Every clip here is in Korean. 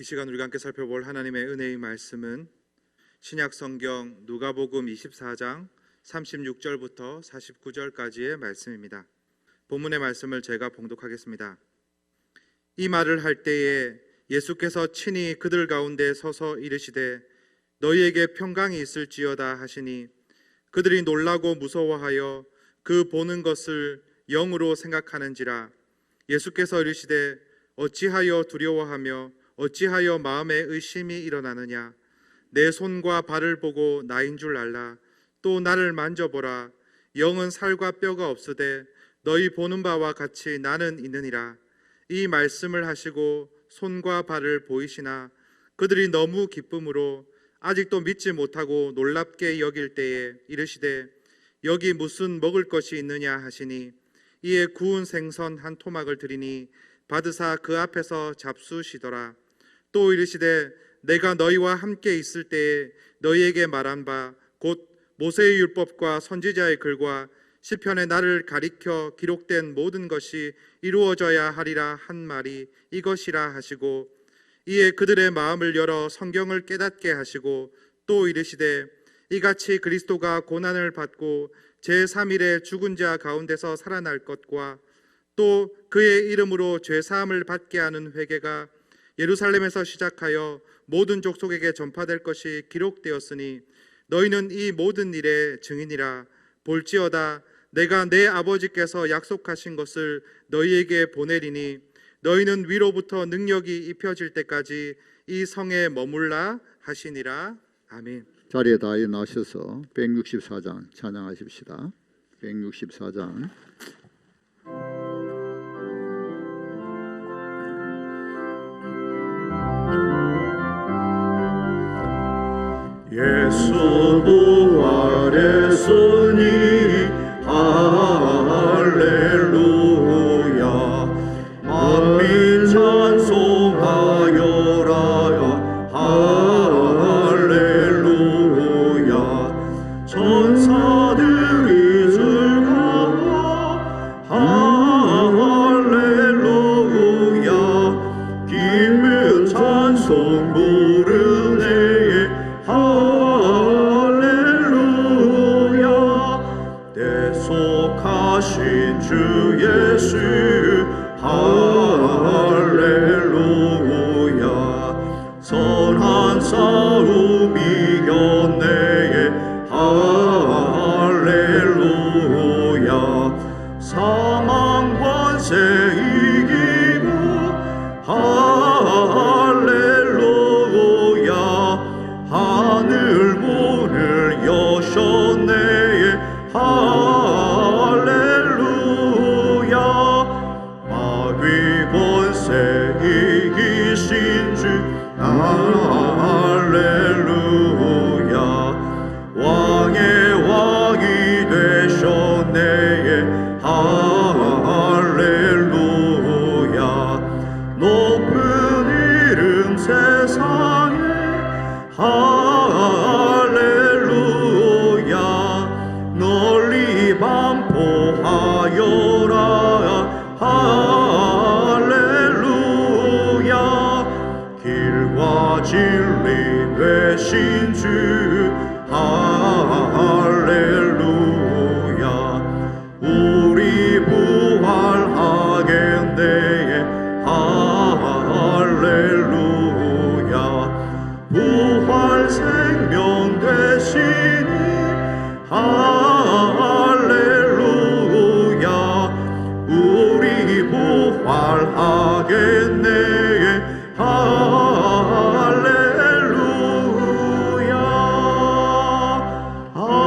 이 시간 우리가 함께 살펴볼 하나님의 은혜의 말씀은 신약 성경 누가복음 24장 36절부터 49절까지의 말씀입니다. 본문의 말씀을 제가 봉독하겠습니다. 이 말을 할 때에 예수께서 친히 그들 가운데 서서 이르시되 너희에게 평강이 있을지어다 하시니 그들이 놀라고 무서워하여 그 보는 것을 영으로 생각하는지라. 예수께서 이르시되 어찌하여 두려워하며 어찌하여 마음에 의심이 일어나느냐. 내 손과 발을 보고 나인 줄 알라. 또 나를 만져보라. 영은 살과 뼈가 없으되 너희 보는 바와 같이 나는 있느니라. 이 말씀을 하시고 손과 발을 보이시나 그들이 너무 기쁨으로 아직도 믿지 못하고 놀랍게 여길 때에 이르시되 여기 무슨 먹을 것이 있느냐 하시니 이에 구운 생선 한 토막을 드리니 받으사 그 앞에서 잡수시더라. 또 이르시되 내가 너희와 함께 있을 때에 너희에게 말한 바 곧 모세의 율법과 선지자의 글과 시편에 나를 가리켜 기록된 모든 것이 이루어져야 하리라 한 말이 이것이라 하시고 이에 그들의 마음을 열어 성경을 깨닫게 하시고 또 이르시되 이같이 그리스도가 고난을 받고 제3일에 죽은 자 가운데서 살아날 것과 또 그의 이름으로 죄사함을 받게 하는 회개가 예루살렘에서 시작하여 모든 족속에게 전파될 것이 기록되었으니 너희는 이 모든 일의 증인이라. 볼지어다 내가 내 아버지께서 약속하신 것을 너희에게 보내리니 너희는 위로부터 능력이 입혀질 때까지 이 성에 머물라 하시니라. 아멘. 자리에 다 일어나셔서 164장 찬양하십시다. 164장. 예수 부활했으니 할렐루야. 만민 찬송하여라 할렐루야. 천사들이 즐거워 할렐루야. 기쁜 찬송 부르네 할렐루야. 대속하신 주 예수 할렐루야. 선한 싸움 이겼네 할렐루야. 사망 권세 이기고 할렐루야. 하늘 문을 여셨네 할렐루야. 마귀 권세 이기신 주 할렐루야. 왕의 왕이 되셨네 할렐루야. 높은 이름 세상에 할렐루야. 널리 반포하여라 할렐루야. 길과 진리 되신 주 할렐루야. 우리 부활하겠네 할렐루야. 부활 생명 되시니 할렐루야. 우리 부활하겠네 할렐루야. 아멘.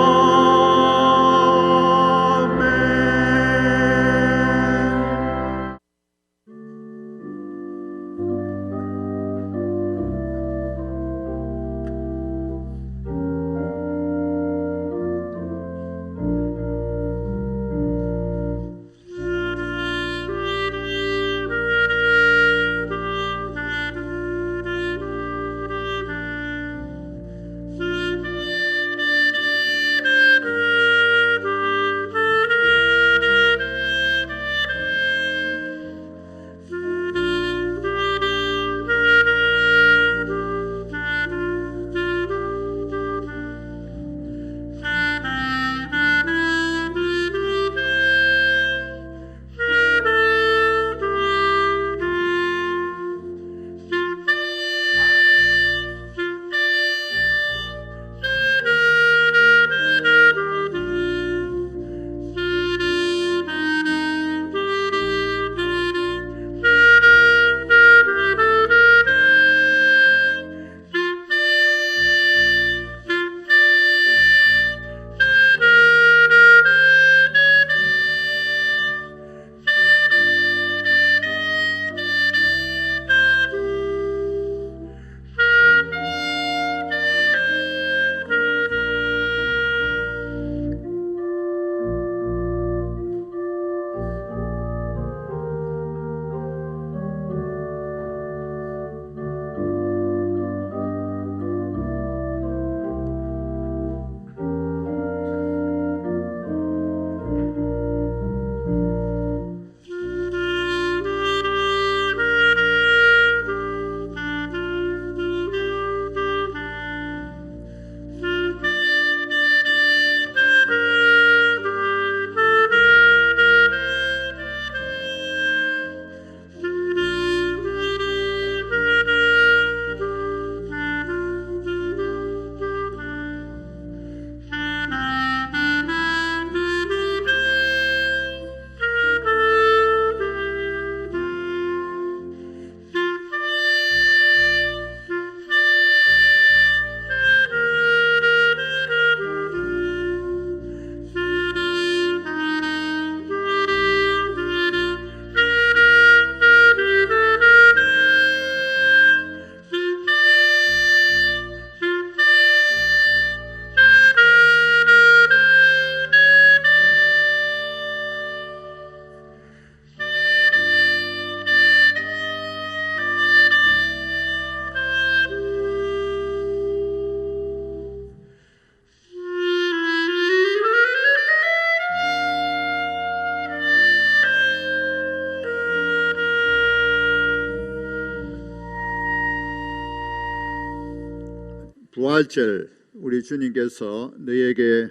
부활절 우리 주님께서 너희에게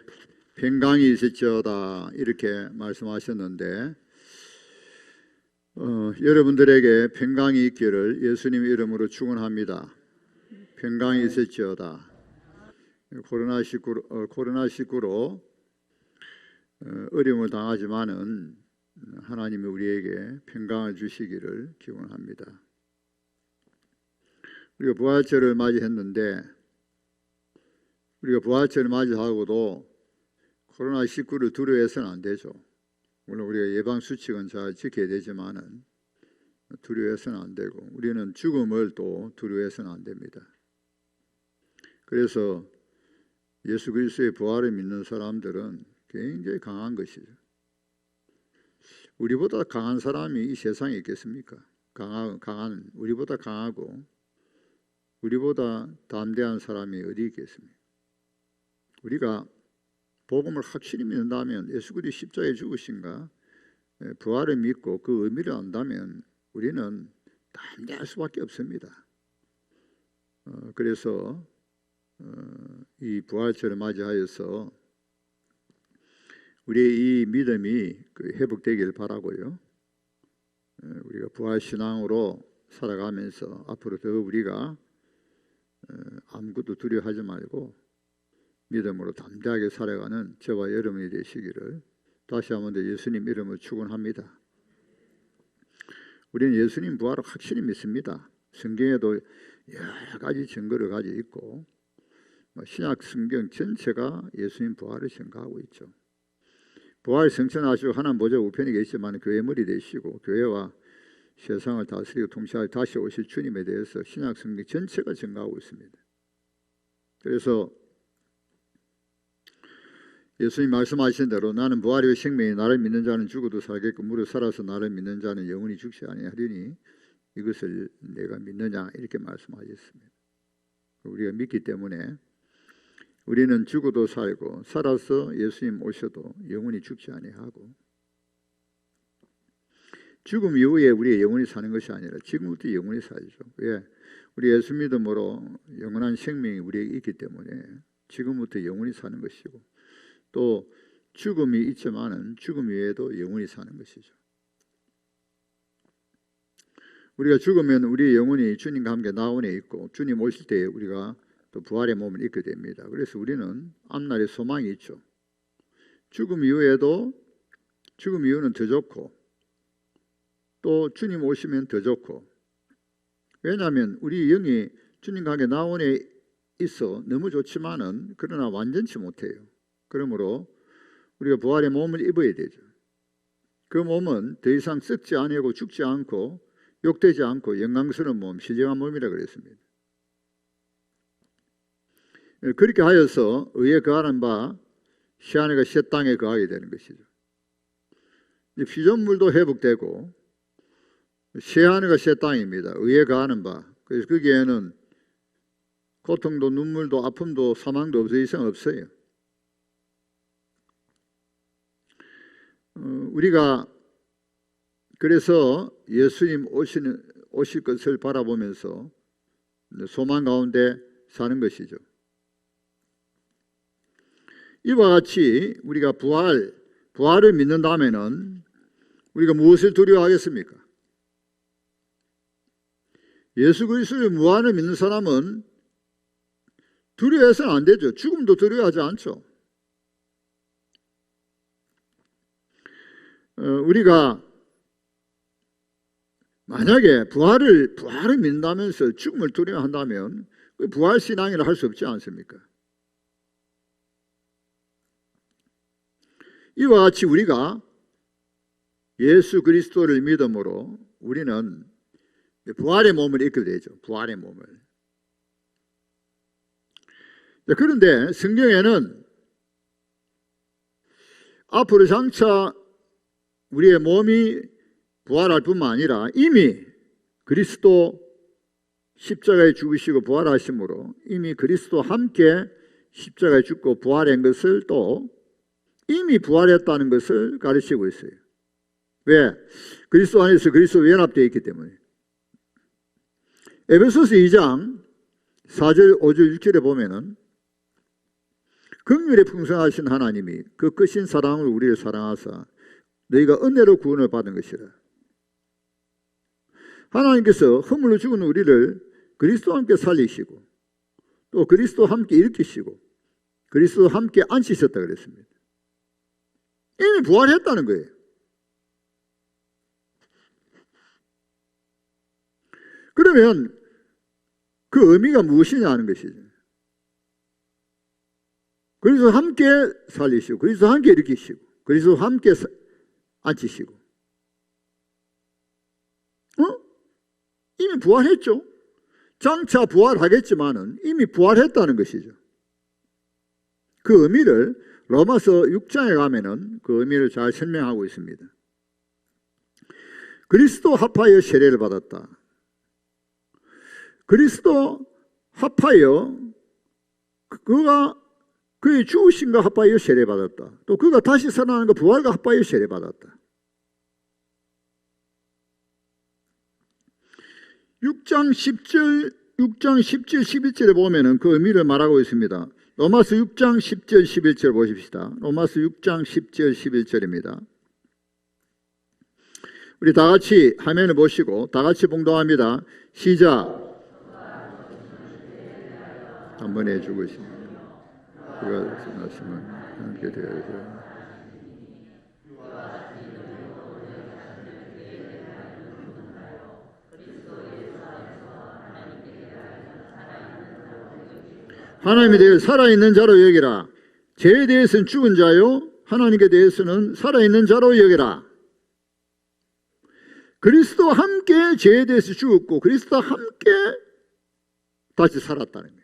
평강이 있을지어다 이렇게 말씀하셨는데 여러분들에게 평강이 있기를 예수님 이름으로 축원합니다. 평강이 있을지어다. 코로나19로 어려움을 당하지만은 하나님이 우리에게 평강을 주시기를 기원합니다. 우리가 부활절을 맞이했는데 우리가 부활절을 맞이하고도 코로나19를 두려워해서는 안 되죠. 물론 우리가 예방 수칙은 잘 지켜야 되지만은 두려워해서는 안 되고 우리는 죽음을 또 두려워해서는 안 됩니다. 그래서 예수 그리스도의 부활을 믿는 사람들은 굉장히 강한 것이죠. 우리보다 강한 사람이 이 세상에 있겠습니까? 우리보다 강하고 우리보다 담대한 사람이 어디 있겠습니까? 우리가 복음을 확실히 믿는다면 예수 그리스도 십자가에 죽으신가 부활을 믿고 그 의미를 안다면 우리는 담대할 수밖에 없습니다. 그래서 이 부활절을 맞이하여서 우리의 이 믿음이 회복되길 바라고요. 우리가 부활신앙으로 살아가면서 앞으로 더 우리가 아무것도 두려워하지 말고 믿음으로 담대하게 살아가는 저와 여러분이 되시기를 다시 한번 더 예수님 이름으로 축원합니다. 우리는 예수님 부활을 확실히 믿습니다. 성경에도 여러 가지 증거를 가지고 있고 신약 성경 전체가 예수님 부활을 증거하고 있죠. 부활 성천하시고 하나님 보좌 우편에 계시지만 교회 머리 되시고 교회와 세상을 다스리고 통치하여 다시 오실 주님에 대해서 신약 성경 전체가 증거하고 있습니다. 그래서 예수님 말씀하신 대로 나는 부활이요 생명이 나를 믿는 자는 죽어도 살겠고 무릇 살아서 나를 믿는 자는 영원히 죽지 아니하리니 이것을 내가 믿느냐 이렇게 말씀하셨습니다. 우리가 믿기 때문에 우리는 죽어도 살고 살아서 예수님 오셔도 영원히 죽지 아니하고 죽음 이후에 우리가 영원히 사는 것이 아니라 지금부터 영원히 살죠. 왜? 우리 예수 믿음으로 영원한 생명이 우리에게 있기 때문에 지금부터 영원히 사는 것이고 또 죽음이 있지만은 죽음 이후에도 영원히 사는 것이죠. 우리가 죽으면 우리의 영혼이 주님과 함께 나원에 있고 주님 오실 때 우리가 또 부활의 몸을 입게 됩니다. 그래서 우리는 앞날에 소망이 있죠. 죽음 이후는 더 좋고 또 주님 오시면 더 좋고 왜냐하면 우리 영이 주님과 함께 나원에 있어 너무 좋지만은 그러나 완전치 못해요. 그러므로 우리가 부활의 몸을 입어야 되죠. 그 몸은 더 이상 썩지 아니하고 죽지 않고 욕되지 않고 영광스러운 몸, 시정한 몸이라 그랬습니다. 그렇게 하여서 의에 거하는 바 시아내가 새 땅에 거하게 되는 것이죠. 피조물도 회복되고 시아내가 새 땅입니다. 의에 거하는 바. 그래서 거기에는 고통도 눈물도 아픔도 사망도 없어 이상 없어요. 우리가 그래서 예수님 오실 것을 바라보면서 소망 가운데 사는 것이죠. 이와 같이 우리가 부활을 믿는다면은 우리가 무엇을 두려워하겠습니까? 예수 그리스도의 무한을 믿는 사람은 두려워해서는 안 되죠. 죽음도 두려워하지 않죠. 우리가 만약에 부활을 믿는다면서 죽음을 두려워한다면 부활신앙이라 할 수 없지 않습니까? 이와 같이 우리가 예수 그리스도를 믿음으로 우리는 부활의 몸을 입게 되죠. 부활의 몸을. 그런데 성경에는 앞으로 장차 우리의 몸이 부활할 뿐만 아니라 이미 그리스도 십자가에 죽으시고 부활하심으로 이미 그리스도와 함께 십자가에 죽고 부활한 것을 또 이미 부활했다는 것을 가르치고 있어요. 왜? 그리스도 안에서 그리스도 연합되어 있기 때문에. 에베소서 2장 4절, 5절, 6절에 보면은 긍휼에 풍성하신 하나님이 그 크신 사랑을 우리를 사랑하사 너희가 은혜로 구원을 받은 것이라. 하나님께서 허물로 죽은 우리를 그리스도와 함께 살리시고 또 그리스도와 함께 일으키시고 그리스도와 함께 앉히셨다 그랬습니다. 이미 부활했다는 거예요. 그러면 그 의미가 무엇이냐 하는 것이죠. 그리스도와 함께 살리시고 그리스도와 함께 일으키시고 그리스도와 함께 앉히시고 이미 부활했죠. 장차 부활하겠지만은 이미 부활했다는 것이죠. 그 의미를 로마서 6장에 가면은 그 의미를 잘 설명하고 있습니다. 그리스도 합하여 세례를 받았다. 그리스도 합하여 그가 그의 죽으심과 합하여 세례받았다. 또 그가 다시 살아나는 것 부활과 합하여 세례받았다. 6장 10절, 11절에 보면은 그 의미를 말하고 있습니다. 로마서 6장 10절, 11절 보십시다. 로마서 6장 10절, 11절입니다. 우리 다 같이 화면을 보시고 다 같이 봉독합니다. 시작. 한 번에 죽으십니다. 그가 말씀은 함께 되어야 하나님에 대해 살아있는 자로 여기라. 죄에 대해서는 죽은 자요 하나님께 대해서는 살아있는 자로 여기라. 그리스도와 함께 죄에 대해서 죽었고 그리스도와 함께 다시 살았다는 거예요.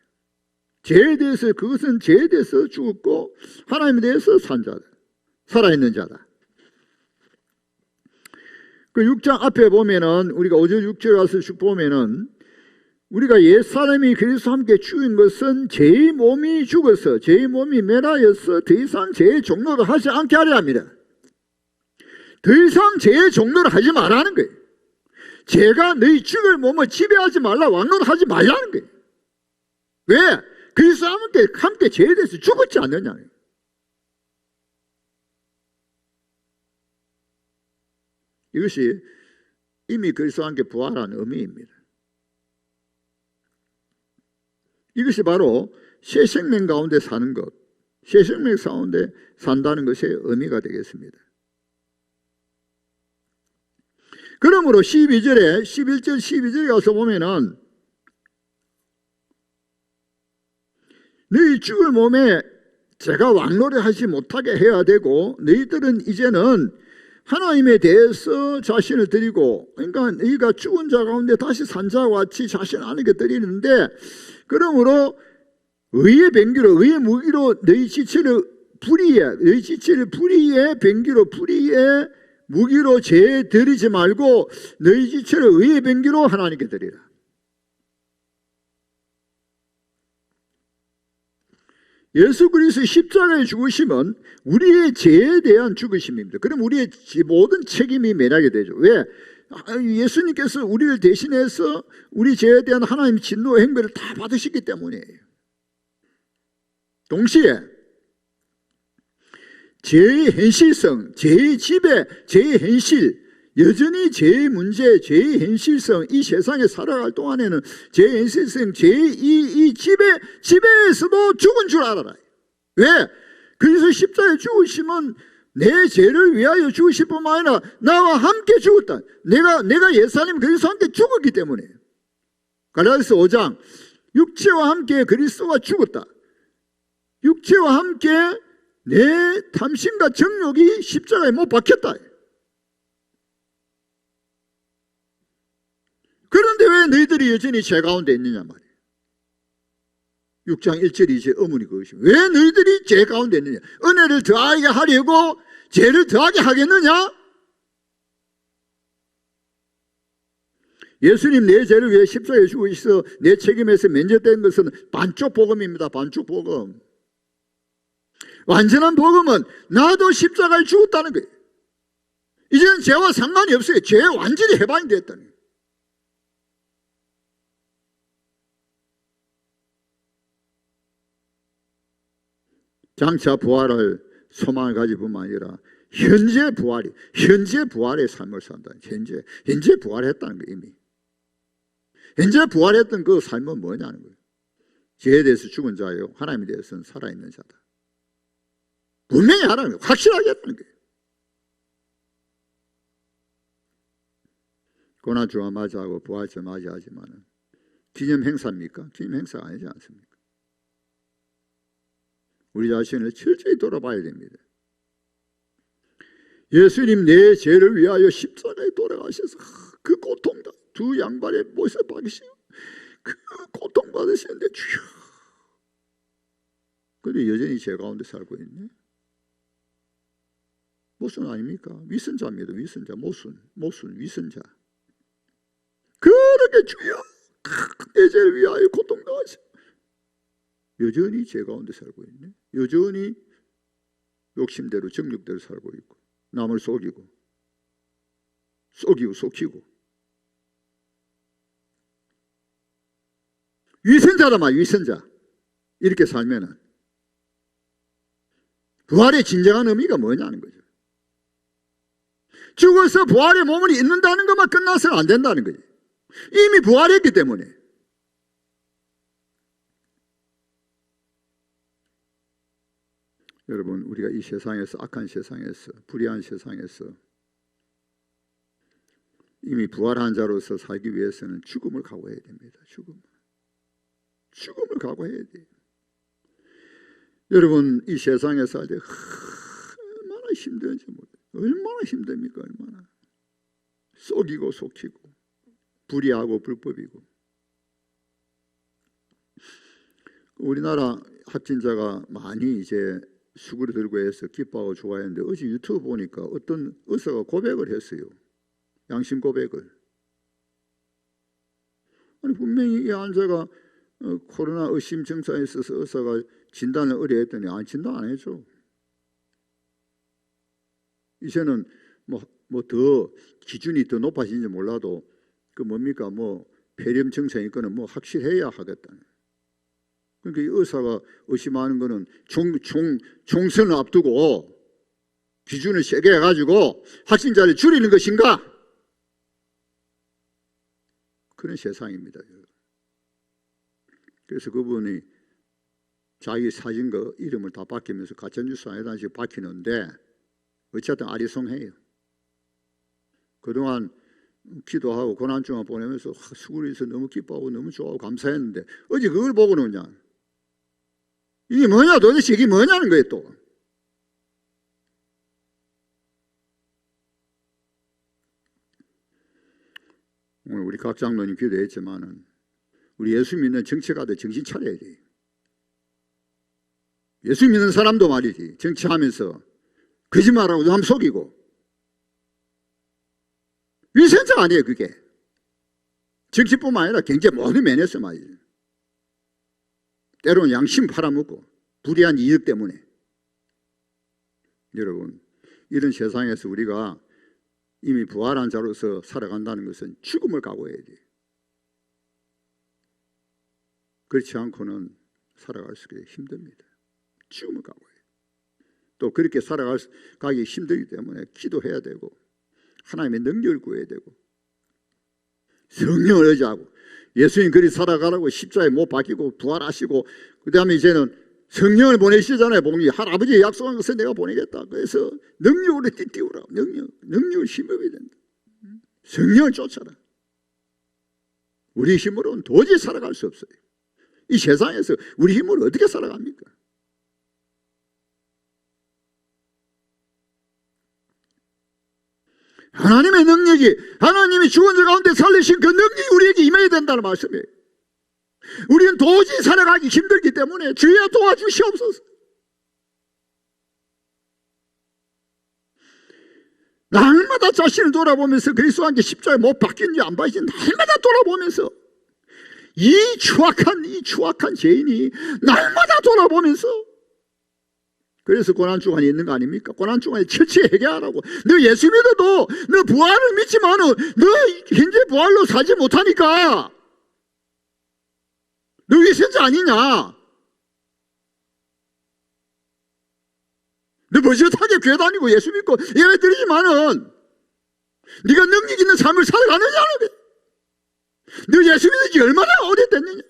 죄에 대해서 그것은 죄에 대해서 죽었고 하나님에 대해서 산 자다. 살아있는 자다. 그 6장 앞에 보면은 우리가 5절 6절 가서 쭉 보면은 우리가 옛사람이 그리스도와 함께 죽은 것은 죄의 몸이 죽어서 죄의 몸이 멸하여서 더 이상 죄의 종로를 하지 않게 하려 합니다. 더 이상 죄의 종로를 하지 말라는 거예요. 죄가 너희 죽을 몸을 지배하지 말라 왕노를 하지 말라는 거예요. 왜? 그리스도와 함께 죄에 대해서 죽었지 않느냐. 이것이 이미 그리스도와 함께 부활한 의미입니다. 이것이 바로 새 생명 가운데 사는 것, 새 생명 가운데 산다는 것의 의미가 되겠습니다. 그러므로 12절에 11절 12절에 가서 보면은 너희 죽을 몸에 제가 왕노래 하지 못하게 해야 되고 너희들은 이제는 하나님에 대해서 자신을 드리고 그러니까 너희가 죽은 자 가운데 다시 산 자와 같이 자신 하나님께 드리는데 그러므로 의의 병기로 의의 무기로 너희 지체를 불의의 병기로 불의의 무기로 죄에 드리지 말고 너희 지체를 의의 병기로 하나님께 드리라. 예수 그리스도의 십자가의 죽으심은 우리의 죄에 대한 죽으심입니다. 그럼 우리의 모든 책임이 면하게 되죠. 왜? 예수님께서 우리를 대신해서 우리 죄에 대한 하나님의 진노의 행배를 다 받으셨기 때문이에요. 동시에 죄의 현실성, 죄의 지배, 죄의 현실, 여전히 죄의 문제, 죄의 현실성, 이 세상에 살아갈 동안에는 죄의 현실성, 죄의 이 지배에서도 죽은 줄 알아라. 왜? 그래서 십자가에 죽으시면 내 죄를 위하여 죽으실 뿐만 아니라 나와 함께 죽었다. 내가 예수님 그리스도와 함께 죽었기 때문에. 갈라디아서 5장 육체와 함께 그리스도가 죽었다. 육체와 함께 내 탐심과 정욕이 십자가에 못 박혔다. 그런데 왜 너희들이 여전히 죄 가운데 있느냐 말이에요. 6장 1절 2절 어머니 그것입니다. 왜 너희들이 죄 가운데 있느냐. 은혜를 더하게 하려고 죄를 더하게 하겠느냐. 예수님 내 죄를 위해 십자가에 죽으셔서 내 책임에서 면제된 것은 반쪽 복음입니다. 반쪽 복음. 완전한 복음은 나도 십자가에 죽었다는 거예요. 이제는 죄와 상관이 없어요. 죄에 완전히 해방이 됐다는 거예요. 장차 부활을 소망을 가질 뿐만 아니라 현재 부활의 삶을 산다. 현재 부활했다는 거예요. 이미 현재 부활했던 그 삶은 뭐냐는 거예요. 죄에 대해서 죽은 자요, 하나님에 대해서는 살아있는 자다. 분명히 하라는 거예요. 확실하게 했다는 거예요. 고난주와 맞이하고 부활절 맞이하지만 기념 행사입니까? 기념 행사가 아니지 않습니까? 우리 자신을 철저히 돌아봐야 됩니다. 예수님 내 죄를 위하여 십자가에 돌아가셔서 그 고통, 두 양발에 못을 박으시고 그 고통 받으시는데 주여, 근데 여전히 죄 가운데 살고 있네. 모순 아닙니까? 위선자입니다. 위선자, 모순 위선자. 그렇게 주여 내 죄를 위하여 고통 당하시고 여전히 죄 가운데 살고 있네. 여전히 욕심대로 정욕대로 살고 있고 남을 속이고 위선자다 말, 위선자. 이렇게 살면은 부활의 진정한 의미가 뭐냐는 거죠. 죽어서 부활의 몸을 입는다는 것만 끝나서는 안 된다는 거죠. 이미 부활했기 때문에. 여러분, 우리가 이 세상에서, 악한 세상에서, 불의한 세상에서 이미 부활한 자로서 살기 위해서는 죽음을 각오해야 됩니다. 죽음을 각오해야 돼요. 여러분, 이 세상에 살 때 얼마나 힘든지 모르겠어요. 얼마나 힘듭니까? 얼마나 속이고 속히고 불의하고 불법이고. 우리나라 확진자가 많이 이제 수구를 들고 해서 기뻐하고 좋아했는데 어제 유튜브 보니까 어떤 의사가 고백을 했어요. 양심 고백을. 아니 분명히 이 환자가 코로나 의심 증상에 있어서 의사가 진단을 의뢰했더니 진단 안 해줘. 이제는 뭐 더 기준이 더 높아진지 몰라도 그 뭡니까 폐렴 증상이 있거나 확실해야 하겠다는. 그러니까 이 의사가 의심하는 거는 총선을 앞두고 기준을 세게 해가지고 확진자를 줄이는 것인가? 그런 세상입니다. 그래서 그분이 자기 사진과 이름을 다 바뀌면서 가짜뉴스 안에다 지금 바뀌는데 어쨌든 아리송해요. 그동안 기도하고 고난주만 보내면서 수구리에서 너무 기뻐하고 너무 좋아하고 감사했는데 어제 그걸 보고는 그냥 이게 뭐냐, 도대체 이게 뭐냐는 거예요. 또 오늘 우리 각 장로님 기도했지만은 우리 예수 믿는 정치가들 정신 차려야 돼. 예수 믿는 사람도 말이지 정치하면서 거짓말하고 남 속이고 위선자 아니에요. 그게 정치뿐만 아니라 경제 모든 면에서 말이지. 때로는 양심 팔아먹고 불의한 이익 때문에. 여러분, 이런 세상에서 우리가 이미 부활한 자로서 살아간다는 것은 죽음을 각오해야 돼요. 그렇지 않고는 살아갈 수가 힘듭니다. 죽음을 각오해요. 또 그렇게 살아가기 힘들기 때문에 기도해야 되고 하나님의 능력을 구해야 되고 성령을 의지하고 예수님 그리 살아가라고 십자가에 못 박히고 부활하시고 그 다음에 이제는 성령을 보내시잖아요. 복리 할아버지의 약속한 것을 내가 보내겠다. 그래서 능력으로 띠띠우라. 능력을 힘입어야 된다. 성령을 쫓아라. 우리 힘으로는 도저히 살아갈 수 없어요. 이 세상에서 우리 힘으로 어떻게 살아갑니까? 하나님의 능력이, 하나님이 죽은 자 가운데 살리신 그 능력이 우리에게 임해야 된다는 말씀이에요. 우리는 도저히 살아가기 힘들기 때문에 주여 도와주시옵소서. 날마다 자신을 돌아보면서 그리스도와 함께 십자가에 못 박힌지 안 박힌지 날마다 돌아보면서 이 추악한 죄인이 날마다 돌아보면서 그래서 고난주간이 있는 거 아닙니까? 고난주간에 철저히 해결하라고. 너 예수 믿어도 너 부활을 믿지만은 너 현재 부활로 살지 못하니까 너 위선자 아니냐? 너 버젓하게 교회 다니고 예수 믿고 예배 드리지만은 네가 능력 있는 삶을 살아가느냐는 거야. 너 예수 믿은 지 얼마나 오래됐느냐.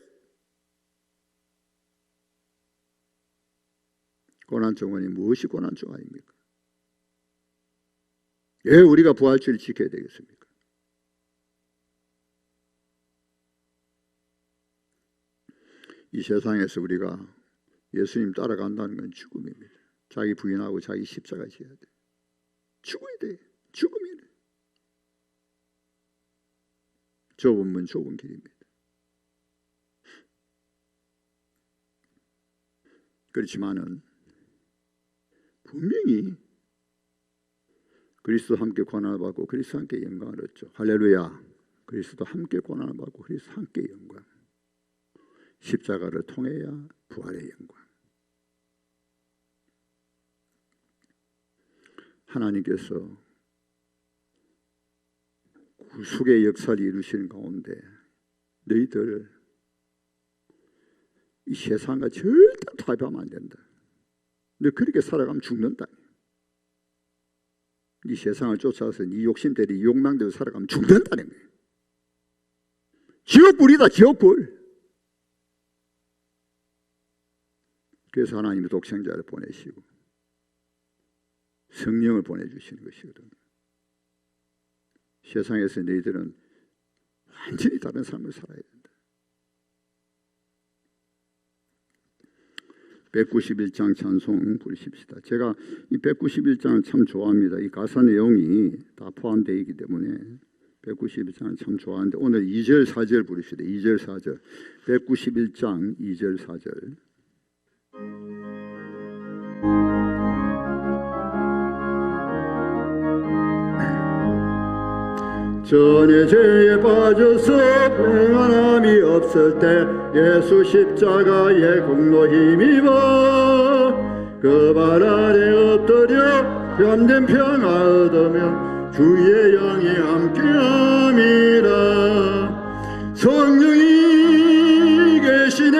고난중환이 무엇이 고난중환입니까? 왜 우리가 부활주의를 지켜야 되겠습니까? 이 세상에서 우리가 예수님 따라간다는 건 죽음입니다. 자기 부인하고 자기 십자가 지어야 돼. 죽어야 돼. 죽음이래. 좁은 문 좁은 길입니다. 그렇지만은 분명히 그리스도 함께 고난을 받고 그리스도 함께 영광을 얻죠. 할렐루야. 그리스도 함께 고난을 받고 그리스도 함께 영광. 십자가를 통해야 부활의 영광. 하나님께서 구속의 역사를 이루시는 가운데 너희들 이 세상과 절대 타협하면 안 된다. 너 그렇게 살아가면 죽는다. 이 세상을 쫓아서 네 욕심대로 네 욕망대로 살아가면 죽는다는 거예요. 지옥불이다. 지옥불. 그래서 하나님이 독생자를 보내시고 성령을 보내주시는 것이거든요. 세상에서 너희들은 완전히 다른 삶을 살아야 된다. 191장 찬송 부르십시다. 제가 이 191장을 참 좋아합니다. 이 가사 내용이 다 포함되어 있기 때문에 191장을 참 좋아하는데 오늘 2절 4절 부르십시다. 2절 4절 191장 2절 4절 전에 죄에 빠져서 평안함이 없을 때 예수 십자가의 공로 힘입어 그 발 아래 엎드려 참된 평화 얻으면 주의 영이 함께함이라. 성령이 계시네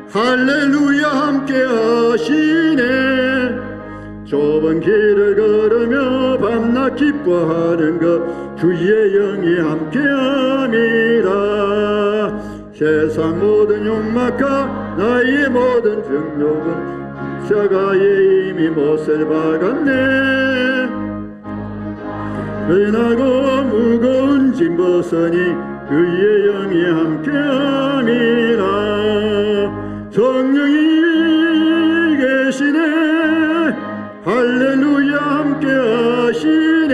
할렐루야 함께하시네. 좁은 길을 걸으며 밤낮 기뻐하는 것 주의 영이 함께함이라. 세상 모든 욕망과 나의 모든 정욕은 십자가에 이미 못을 박았네. 은하고 무거운 짐 벗으니 그의 영이 함께함이라. 성령이 계시네 할렐루야 함께하시네.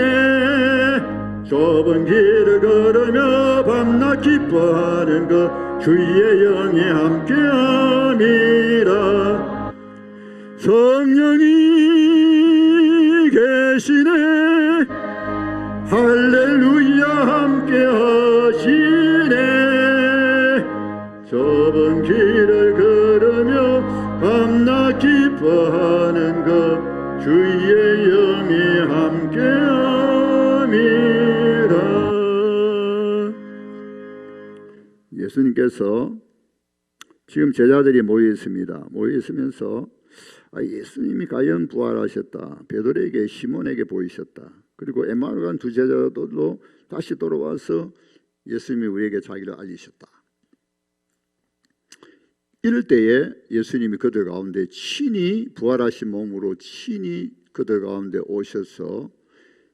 좁은 길을 걸으며 밤낮 기뻐하는 것 주의 영이 함께함이라. 성령이 계시네 할렐루야 함께하시네. 좁은 길을 걸으며 밤낮 기뻐하는 것 주의 영이 함께함이라. 예수님께서 지금 제자들이 모여 있습니다. 모여 있으면서 예수님이 과연 부활하셨다. 베드로에게 시몬에게 보이셨다. 그리고 엠마오에 간 두 제자들도 다시 돌아와서 예수님이 우리에게 자기를 알리셨다. 이럴 때에 예수님이 그들 가운데 친히 부활하신 몸으로 친히 그들 가운데 오셔서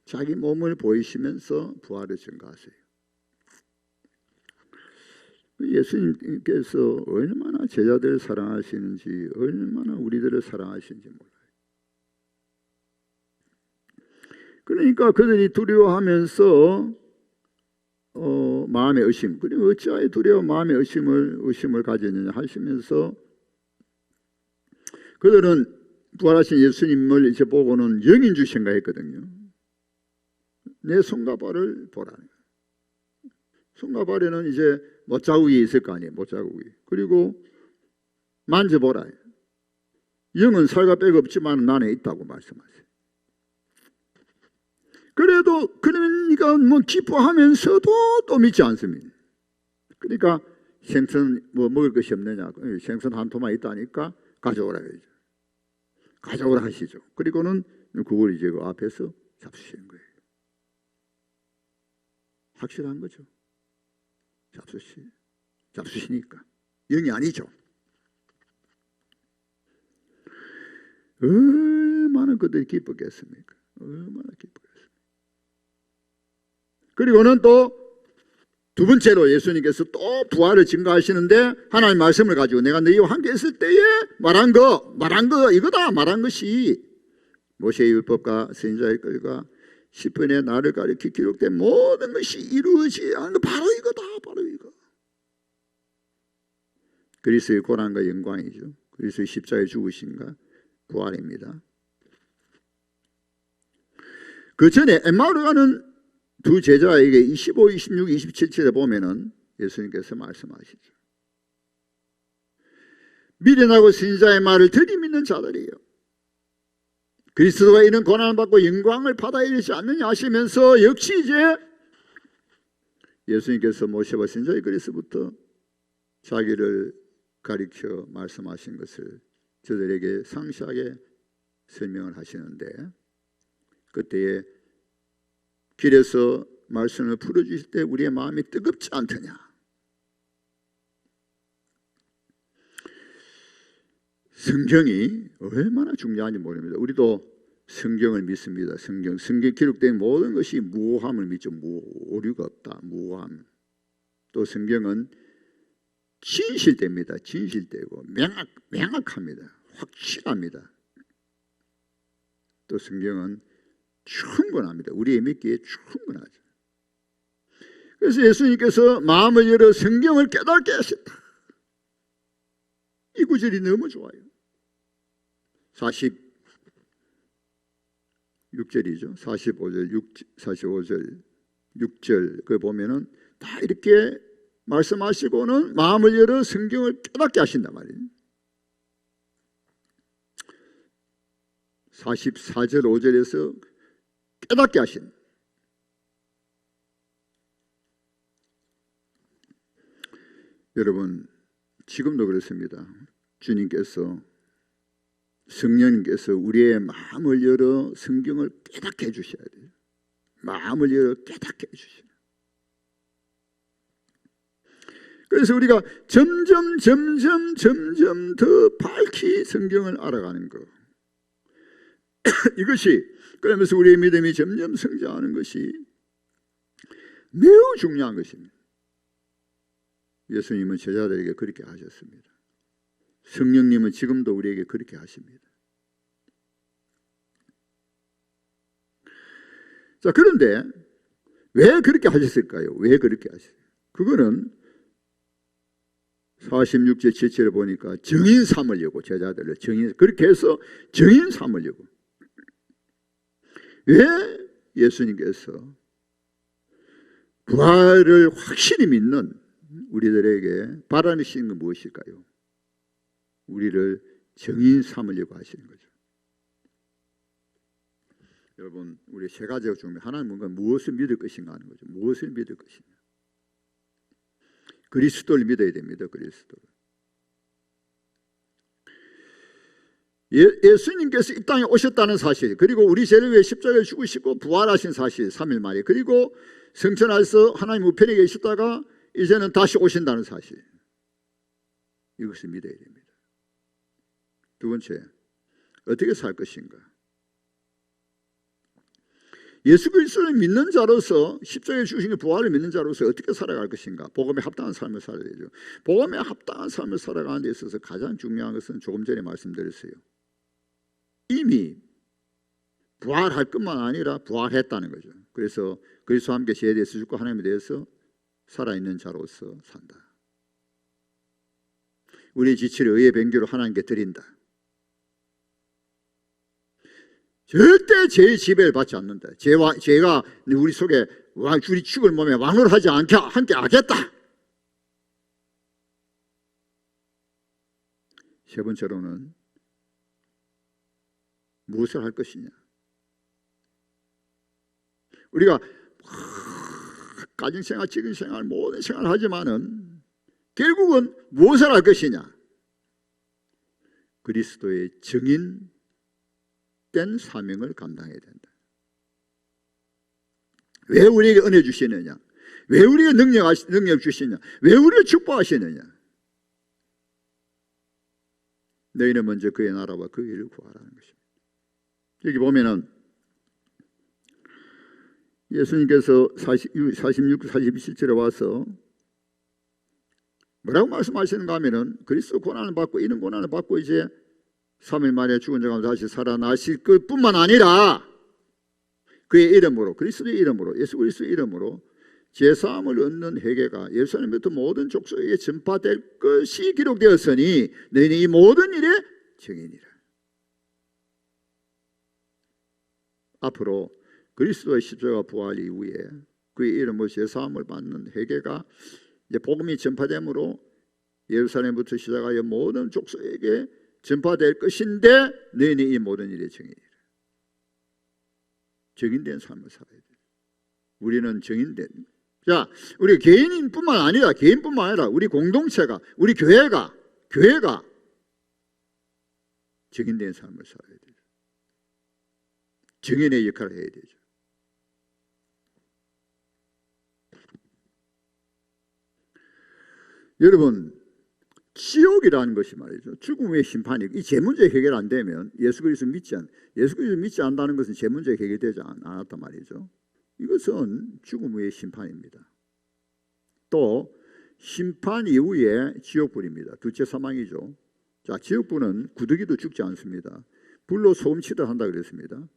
자기 몸을 보이시면서 부활을 증거하세요. 예수님께서 얼마나 제자들을 사랑하시는지 얼마나 우리들을 사랑하시는지 몰라요. 그러니까 그들이 두려워하면서 마음의 의심, 그리고 어찌하여 두려워 마음의 의심을 가졌느냐 하시면서 그들은 부활하신 예수님을 이제 보고는 영인 줄 생각했거든요. 내 손과 발을 보라. 손과 발에는 이제 못자국이 있을 거 아니에요. 못자국이. 그리고 만져보라. 영은 살과 뼈가 없지만 나는 있다고 말씀하세요. 그래도 그러니까 뭐 기뻐하면서도 또 믿지 않습니다. 그러니까 생선 뭐 먹을 것이 없느냐. 생선 한 토만 있다니까 가져오라 그러죠. 가져오라 하시죠. 그리고는 그걸 이제 그 앞에서 잡수시는 거예요. 확실한 거죠. 잡수시니까 영이 아니죠. 얼마나 그들이 기쁘겠습니까? 얼마나 기쁘겠습니까? 그리고는 또 두 번째로 예수님께서 또 부활을 증거하시는데 하나님 말씀을 가지고 내가 너희와 함께 있을 때에 말한 거 이거다. 말한 것이 모세의 율법과 선지자의 글과 시편에 나를 가리켜 기록된 모든 것이 이루어지지 않은 거 바로 이거다. 바로 이거. 그리스도의 고난과 영광이죠. 그리스도의 십자가에 죽으신가 부활입니다. 그 전에 엠마오로 가는 두 제자에게 25, 26, 27절에 보면은 예수님께서 말씀하시죠. 미련하고 선지자의 말을 들이미는 자들이에요. 그리스도가 이런 고난을 받고 영광을 받아야 되지 않느냐 하시면서 역시 이제 예수님께서 모세와 선지자의 글에서부터 자기를 가리켜 말씀하신 것을 저들에게 상세하게 설명을 하시는데 그때에 길에서 말씀을 풀어주실 때 우리의 마음이 뜨겁지 않더냐. 성경이 얼마나 중요한지 모릅니다. 우리도 성경을 믿습니다. 성경 기록된 모든 것이 무오함을 믿죠. 오류가 없다. 무오함. 또 성경은 진실됩니다. 진실되고 명확합니다. 확실합니다. 또 성경은 충분합니다. 우리의 믿기에 충분하죠. 그래서 예수님께서 마음을 열어 성경을 깨닫게 하셨다. 이 구절이 너무 좋아요. 46절이죠. 45절 6절 그 보면은 다 이렇게 말씀하시고는 마음을 열어 성경을 깨닫게 하신단 말이에요. 44절 5절에서 깨닫게 하신. 여러분 지금도 그렇습니다. 주님께서 성령님께서 우리의 마음을 열어 성경을 깨닫게 해주셔야 돼요. 마음을 열어 깨닫게 해주셔야 돼요. 그래서 우리가 점점 더 밝히 성경을 알아가는 것 이것이 그러면서 우리의 믿음이 점점 성장하는 것이 매우 중요한 것입니다. 예수님은 제자들에게 그렇게 하셨습니다. 성령님은 지금도 우리에게 그렇게 하십니다. 자, 그런데 왜 그렇게 하셨을까요? 왜 그렇게 하셨어요? 그거는 46절 7절을 보니까 정인 삼으려고 제자들을 그렇게 해서 정인 삼으려고. 왜 예수님께서 부활을 확실히 믿는 우리들에게 바라시는 건 무엇일까요? 우리를 정인 삼으려고 하시는 거죠. 여러분, 우리 세 가지가 중요해요. 하나는 뭔가 무엇을 믿을 것인가 하는 거죠. 무엇을 믿을 것인가. 그리스도를 믿어야 됩니다. 그리스도를. 예수님께서 이 땅에 오셨다는 사실, 그리고 우리 죄를 위해 십자가에 죽으시고 부활하신 사실 3일 만에, 그리고 성천하에서 하나님 우편에 계시다가 이제는 다시 오신다는 사실, 이것을 믿어야 됩니다. 두 번째, 어떻게 살 것인가. 예수 그리스도를 믿는 자로서, 십자가에 죽으신 부활을 믿는 자로서 어떻게 살아갈 것인가. 복음에 합당한 삶을 살아야 되죠. 복음에 합당한 삶을 살아가는 데 있어서 가장 중요한 것은 조금 전에 말씀드렸어요. 이미 부활할 것만 아니라 부활했다는 거죠. 그래서 그리스도와 함께 죄에 대해서 죽고 하나님에 대해서 살아있는 자로서 산다. 우리의 지체를 의의 변규로 하나님께 드린다. 절대 죄의 지배를 받지 않는다. 죄가 우리 속에 우리 죽을 몸에 왕을 하지 않게 함께 하겠다. 세 번째로는 무엇을 할 것이냐. 우리가 가정생활, 직업생활, 모든 생활을 하지만은 결국은 무엇을 할 것이냐. 그리스도의 정인 복된 사명을 감당해야 된다. 왜 우리에게 은혜 주시느냐? 왜 우리에게 능력 주시느냐? 왜 우리를 축복하시느냐? 너희는 먼저 그의 나라와 그 일을 구하라는 것입니다. 여기 보면은 예수님께서 46, 47절에 와서 뭐라고 말씀하시는가 하면은 그리스도 고난을 받고 이런 고난을 받고 이제 3일 만에 죽은 자 가운데 다시 살아나실 것뿐만 아니라 그의 이름으로, 그리스도의 이름으로, 예수 그리스도의 이름으로 제사함을 얻는 회개가 예루살렘부터 모든 족속에게 전파될 것이 기록되었으니 너희는 이 모든 일에 증인이라. 앞으로 그리스도의 십자가 부활 이후에 그의 이름으로 제사함을 받는 회개가 이제 복음이 전파됨으로 예루살렘부터 시작하여 모든 족속에게 전파될 것인데 너희는 이 모든 일의 증인이라. 증인된 삶을 살아야 돼. 우리는 증인된. 자, 우리 개인뿐만 아니라 우리 공동체가, 우리 교회가 증인된 삶을 살아야 돼. 증인의 역할을 해야 되죠. 여러분, 지옥이라는 것이 말이죠. 죽음의 심판이 이 제 문제 해결 안 되면 예수 그리스도 믿지 않는다는 것은 제 문제 해결되지 않았단 말이죠. 이것은 죽음 후의 심판입니다. 또 심판 이후에 지옥불입니다. 둘째 사망이죠. 자, 지옥불은 구더기도 죽지 않습니다. 불로 소금 치듯 한다 그랬습니다.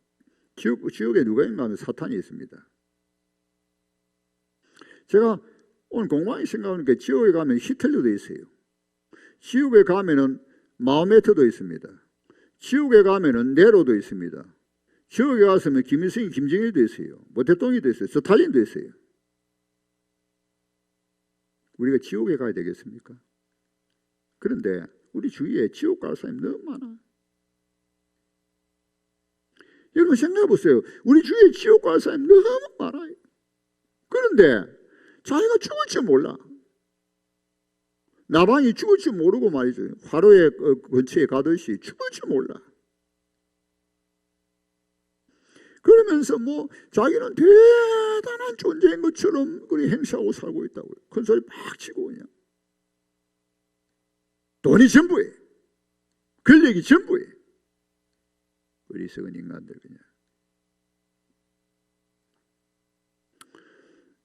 지옥에 누가 있는가 하면 사탄이 있습니다. 제가 오늘 공부하기 생각하니까 지옥에 가면 히틀러도 있어요. 지옥에 가면은 마오메트도 있습니다. 지옥에 가면은 네로도 있습니다. 지옥에 갔으면 김일성이, 김정일도 있어요. 모태똥이도 있어요. 스탈린도 있어요. 우리가 지옥에 가야 되겠습니까? 그런데 우리 주위에 지옥 갈 사람이 너무 많아. 여러분 생각해 보세요. 우리 주위에 지옥 갈 사람이 너무 많아요. 그런데 자기가 죽을 줄 몰라. 나방이 죽을 줄 모르고 말이죠. 화로의 근처에 가듯이 죽을 줄 몰라. 그러면서 뭐 자기는 대단한 존재인 것처럼 그리 행세하고 살고 있다고요. 큰 소리 막 치고 그냥. 돈이 전부예요. 권력이 전부예요. 어리석은 인간들 그냥.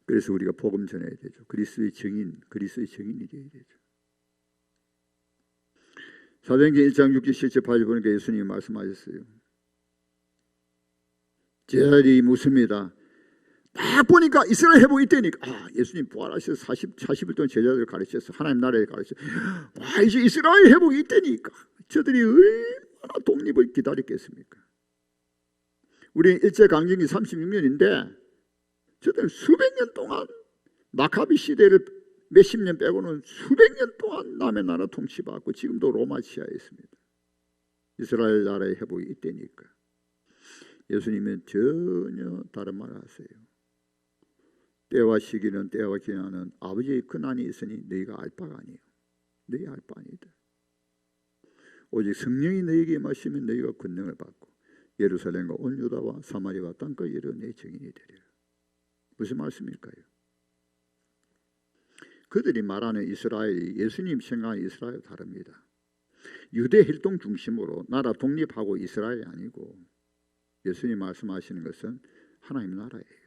그래서 우리가 복음 전해야 되죠. 그리스도의 증인이 되어야 되죠. 사도행전 1장 6절 7절 8절 보니까 예수님이 말씀하셨어요. 제자들이 묻습니다. 딱 보니까 이스라엘 회복이 있다니까. 예수님 부활하셔서 40일 동안 제자들을 가르쳤어. 하나님 나라에 가르쳤어. 이제 이스라엘 회복이 있다니까. 저들이 얼마나 독립을 기다렸겠습니까? 우리는 일제강점기 36년인데 저들은 수백 년 동안 마카비 시대를 몇십 년 빼고는 수백 년 동안 남의 나라 통치받고 지금도 로마 지하에 있습니다. 이스라엘 나라의 회복이 있다니까. 예수님은 전혀 다른 말을 하세요. 때와 시기는 때와 기한은 아버지의 근한이 있으니 너희가 알 바가 아니에요. 너희 알 바 아니다. 오직 성령이 너희에게 임하시면 너희가 권능을 받고 예루살렘과 온 유다와 사마리아와 땅끝 이르러 내 증인이 되리라. 무슨 말씀일까요? 그들이 말하는 이스라엘이 예수님 생각하는 이스라엘 다릅니다. 유대 혈통 중심으로 나라 독립하고 이스라엘이 아니고 예수님 말씀하시는 것은 하나님 나라예요.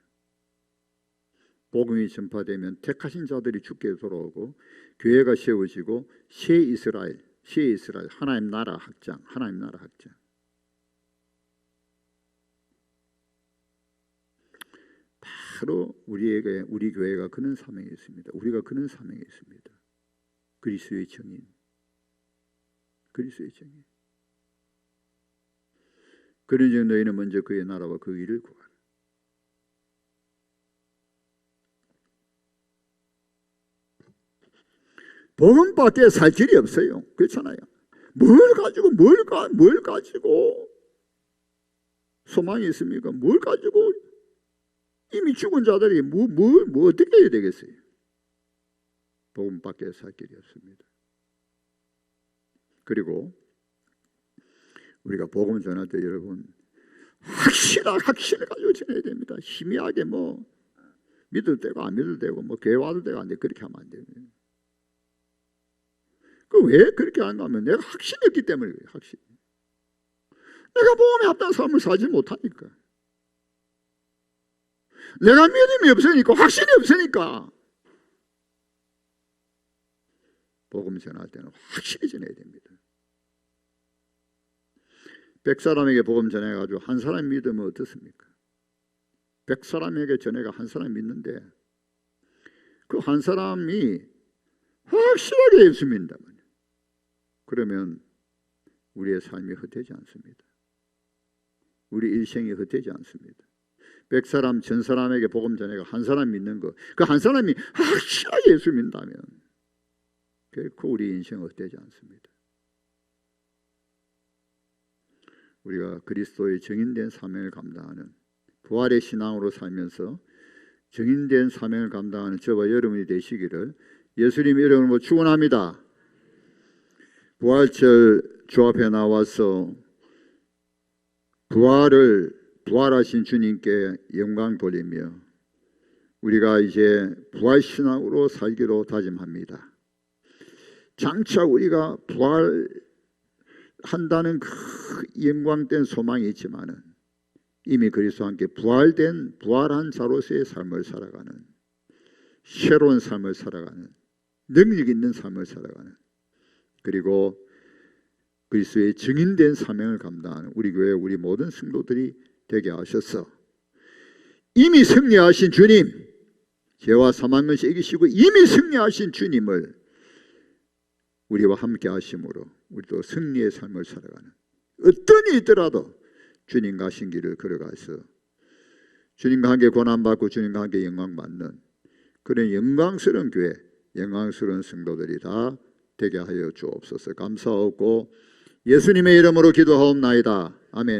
복음이 전파되면 택하신 자들이 죽게 돌아오고 교회가 세워지고 새 이스라엘 하나님 나라 확장. 바로 우리 교회가 그런 사명이 있습니다. 우리가 그런 사명이 있습니다. 그리스도의 증인. 그러니 너희는 먼저 그의 나라와 그 일을 구하라. 복음밖에 살 길이 없어요. 그렇잖아요. 뭘 가지고 소망이 있습니까? 뭘 가지고 이미 죽은 자들이 뭐 어떻게 해야 되겠어요? 복음밖에 살 길이 없습니다. 그리고 우리가 복음 전할 때 여러분 확신을 가지고 지내야 됩니다. 희미하게 뭐 믿을 때고 안 믿을 때고 뭐 교회 와도 되고 안 돼. 그렇게 하면 안 돼요. 그 왜 그렇게 하는가 하면 내가 확신이 없기 때문에 그래요. 확신. 내가 복음에 합당한 삶을 살지 못하니까. 내가 믿음이 없으니까, 확신이 없으니까. 복음 전할 때는 확실히 전해야 됩니다. 100사람에게 복음 전해가지고 한 사람 믿으면 어떻습니까? 100사람에게 전해가 한 사람 믿는데 그 한 사람이 확실하게 예수 믿는다면 그러면 우리의 삶이 헛되지 않습니다. 우리 일생이 헛되지 않습니다. 100사람, 1000사람에게 복음 전해가 한 사람 믿는 거, 그 한 사람이 확실하게 예수 믿는다면 결코 우리 인생은 헛되지 않습니다. 우리가 그리스도의 증인된 사명을 감당하는 부활의 신앙으로 살면서 증인된 사명을 감당하는 저와 여러분이 되시기를 예수님 이름으로 축원합니다. 부활절 주 앞에 나와서 부활하신 주님께 영광 돌리며 우리가 이제 부활신앙으로 살기로 다짐합니다. 장차 우리가 부활한다는 그 영광된 소망이 있지만은 이미 그리스도와 함께 부활한 자로서의 삶을 살아가는 새로운 삶을 살아가는 능력 있는 삶을 살아가는 그리고 그리스도의 증인된 사명을 감당하는 우리 교회 우리 모든 성도들이 되게 하셔서 이미 승리하신 주님, 죄와 사망 것이 이기시고 이미 승리하신 주님을 우리와 함께 하심으로 우리도 승리의 삶을 살아가는 어떤 일이 있더라도 주님과 하신 길을 걸어가서 주님과 함께 고난받고 주님과 함께 영광받는 그런 영광스러운 교회, 영광스러운 성도들이 다 되게 하여 주옵소서. 감사하고 예수님의 이름으로 기도하옵나이다. 아멘.